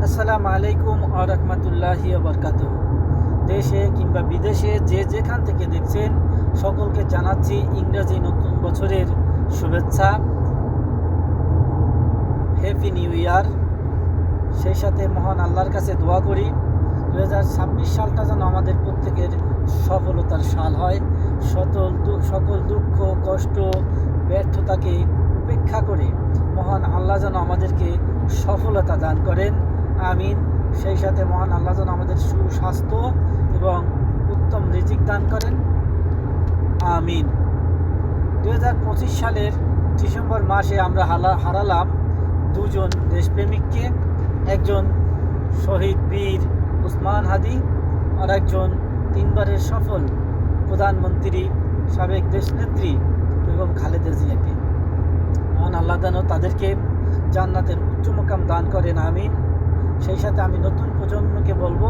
আসসালামু আলাইকুম ওয়া রাহমাতুল্লাহি ওয়া বারাকাতুহু। দেশে কিংবা বিদেশে যে যেখান থেকে দেখছেন সকলকে জানাচ্ছি ইংরেজি নতুন বছরের শুভেচ্ছা। Happy new year. সেই সাথে মহান আল্লাহর কাছে দোয়া করি 2026 সালটা যেন আমাদের প্রত্যেকের সফলতার সাল হয়। সকল দুঃখ কষ্ট ব্যর্থতাকে উপেক্ষা করে মহান আল্লাহ যেন আমাদেরকে সফলতা দান করেন, আমিন। সেই সাথে মহান আল্লাহ যেন আমাদের সুস্বাস্থ্য এবং উত্তম রিজিক দান করেন, আমিন। 2025 সালের ডিসেম্বর মাসে আমরা হারালাম দুজন দেশপ্রেমিককে। একজন শহীদ বীর উসমান হাদি আর একজন তিনবারের সফল প্রধানমন্ত্রী সাবেক দেশনেত্রী বেগম খালেদা জিয়াকে। মহান আল্লাহ যেন তাদেরকে জান্নাতের উচ্চ মোকাম দান করেন, আমিন। সেই সাথে আমি নতুন প্রজন্মকে বলবো,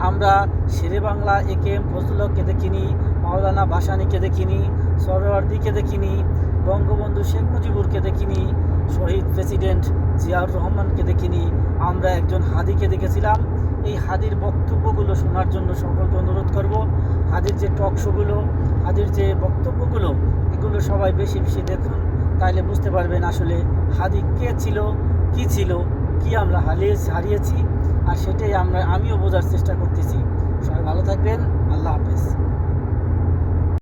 আমরা শেরে বাংলা এ.কে.এম. ফজলুল হককে দেখিনি, মাওলানা ভাসানীকে দেখিনি, সরওয়ার্দীকে দেখিনি, বঙ্গবন্ধু শেখ মুজিবুরকে দেখিনি, শহীদ প্রেসিডেন্ট জিয়াউর রহমানকে দেখিনি। আমরা একজন হাদিকে দেখেছিলাম। এই হাদির বক্তব্যগুলো শোনার জন্য সকলকে অনুরোধ করব। হাদির যে টক শোগুলো, হাদির যে বক্তব্যগুলো, এগুলো সবাই বেশি বেশি দেখুন, তাইলে বুঝতে পারবেন আসলে হাদি কে ছিল, কি ছিল, কি আমরা হারিয়েছি, আর সেটাই আমিও বোঝার চেষ্টা করতেছি। সবাই ভালো থাকবেন। আল্লাহ হাফেজ।